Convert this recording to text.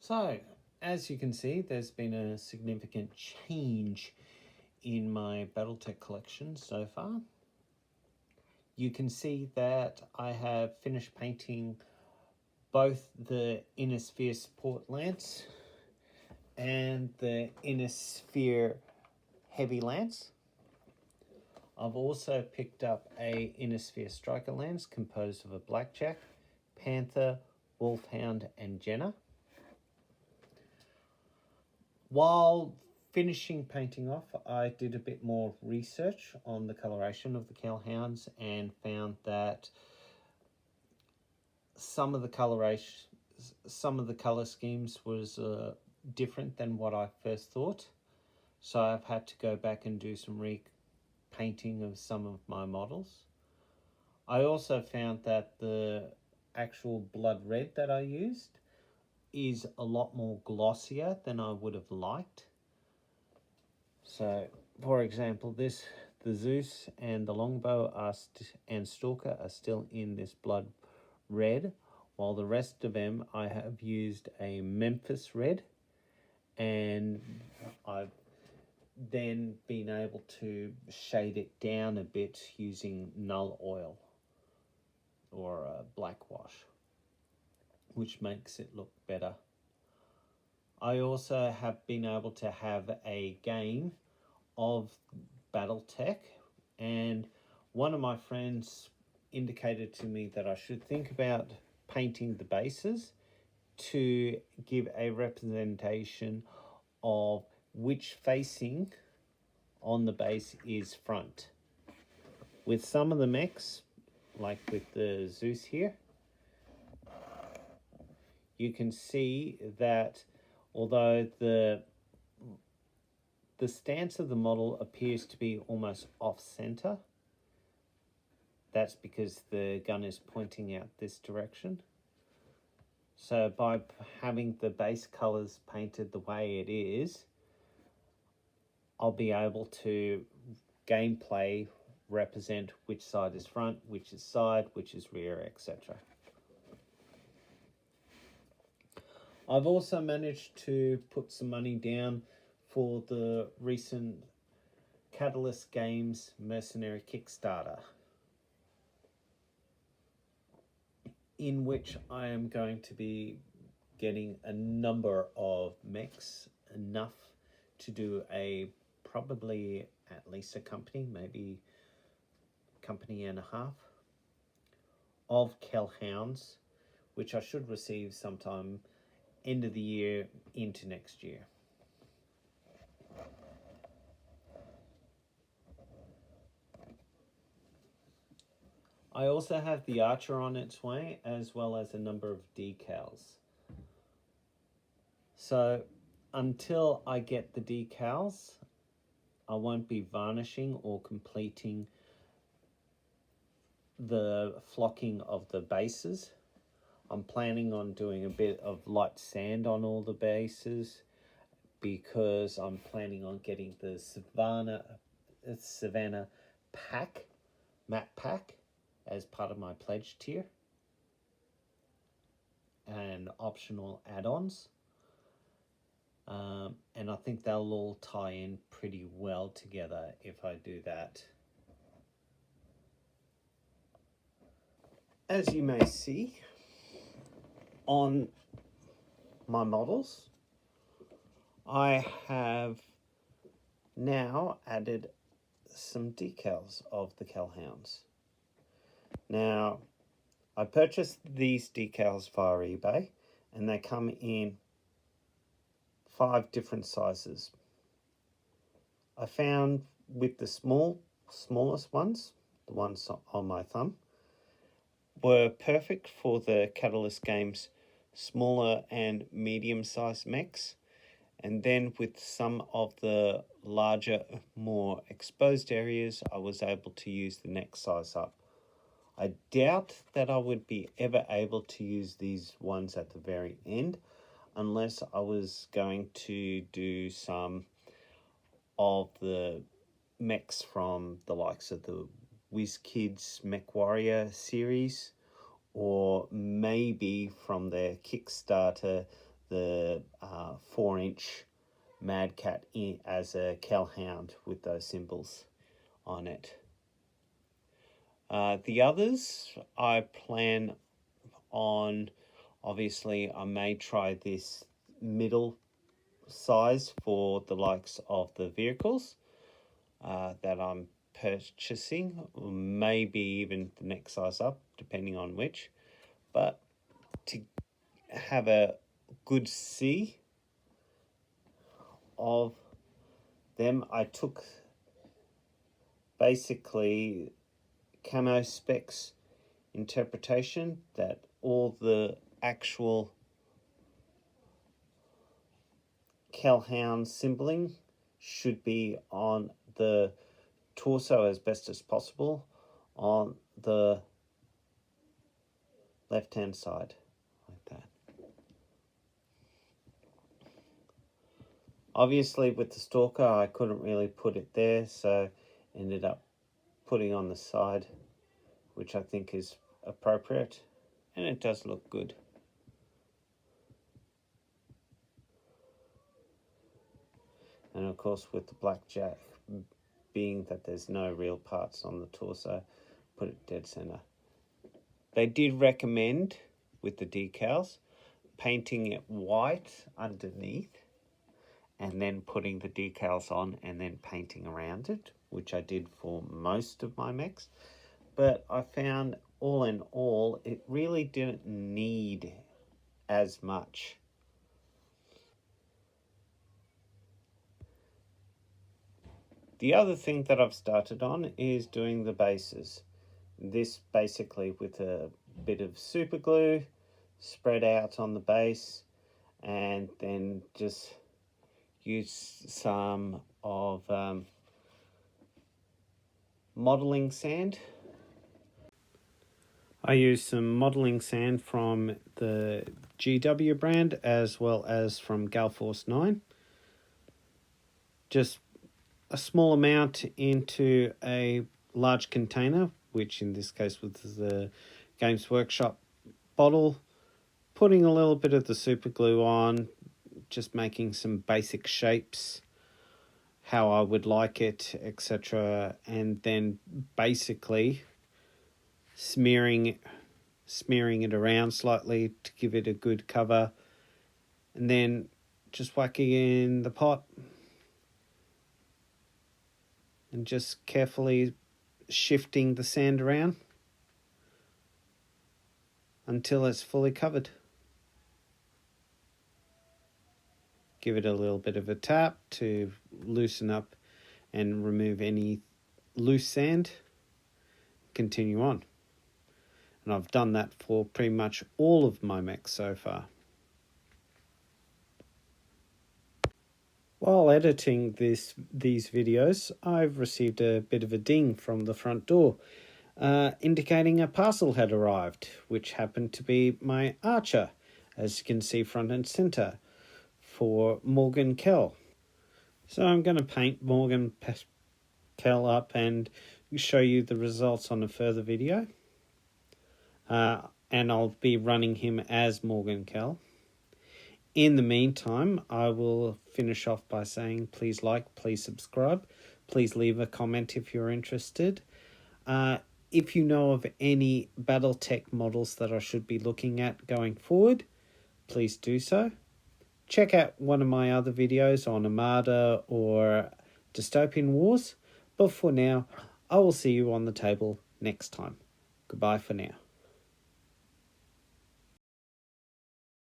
So, as you can see, there's been a significant change in my Battletech collection so far. You can see that I have finished painting both the Inner Sphere Support Lance and the Inner Sphere Heavy Lance. I've also picked up a Inner Sphere Striker Lance composed of a Blackjack, Panther, Wolfhound and Jenner. While finishing painting off, I did a bit more research on the coloration of the Kell Hounds and found that some of the color schemes was different than what I first thought. So I've had to go back and do some repainting of some of my models. I also found that the actual blood red that I used is a lot more glossier than I would have liked. So, for example, the Zeus and the Longbow and Stalker are still in this blood red, while the rest of them I have used a Memphis red, and I've then been able to shade it down a bit using null oil or black wash, which makes it look better. I also have been able to have a game of Battletech, and one of my friends indicated to me that I should think about painting the bases to give a representation of which facing on the base is front. With some of the mechs, like with the Zeus here, you can see that although the stance of the model appears to be almost off-center, that's because the gun is pointing out this direction. So by having the base colors painted the way it is, I'll be able to gameplay represent which side is front, which is side, which is rear, etc. I've also managed to put some money down for the recent Catalyst Games Mercenary Kickstarter, in which I am going to be getting a number of mechs, enough to do probably at least a company, maybe company and a half, of Kell Hounds, which I should receive sometime end of the year into next year. I also have the Archer on its way, as well as a number of decals. So until I get the decals, I won't be varnishing or completing the flocking of the bases. I'm planning on doing a bit of light sand on all the bases because I'm planning on getting the Savannah matte pack as part of my pledge tier and optional add-ons. And I think they'll all tie in pretty well together if I do that. As you may see on my models, I have now added some decals of the Kell Hounds. Now, I purchased these decals via eBay, and they come in 5 different sizes. I found with the smallest ones, the ones on my thumb, were perfect for the Catalyst Games smaller and medium-sized mechs, and then with some of the larger, more exposed areas, I was able to use the next size up. I doubt that I would be ever able to use these ones at the very end, unless I was going to do some of the mechs from the likes of the WizKids Mech Warrior series, or maybe from their Kickstarter, the 4-inch Mad Cat as a Kell Hound with those symbols on it. The others I plan on, obviously I may try this middle size for the likes of the vehicles that I'm purchasing, or maybe even the next size up depending on which, but to have a good see of them, I took basically camo specs interpretation, that all the actual Kell Hound symboling should be on the torso as best as possible on the left hand side, like that. Obviously with the stalker I couldn't really put it there, so ended up putting on the side, which I think is appropriate, and it does look good. And of course with the blackjack, being that there's no real parts on the torso, put it dead center. They did recommend with the decals painting it white underneath and then putting the decals on and then painting around it, which I did for most of my mechs. But I found all in all, it really didn't need as much. The other thing that I've started on is doing the bases. This basically with a bit of super glue spread out on the base, and then just use some of modeling sand. I use some modeling sand from the GW brand as well as from Galforce 9. Just a small amount into a large container, which in this case was the Games Workshop bottle, putting a little bit of the super glue on, just making some basic shapes, how I would like it, etc. And then basically smearing it around slightly to give it a good cover, and then just whacking in the pot and just carefully shifting the sand around until it's fully covered. Give it a little bit of a tap to loosen up and remove any loose sand. Continue on. And I've done that for pretty much all of my mechs so far. While editing these videos, I've received a bit of a ding from the front door, indicating a parcel had arrived, which happened to be my Archer, as you can see front and center, for Morgan Kell. So I'm going to paint Morgan Kell up and show you the results on a further video. And I'll be running him as Morgan Kell. In the meantime, I will finish off by saying please like, please subscribe, please leave a comment if you're interested. If you know of any Battletech models that I should be looking at going forward, please do so. Check out one of my other videos on Armada or Dystopian Wars. But for now, I will see you on the table next time. Goodbye for now.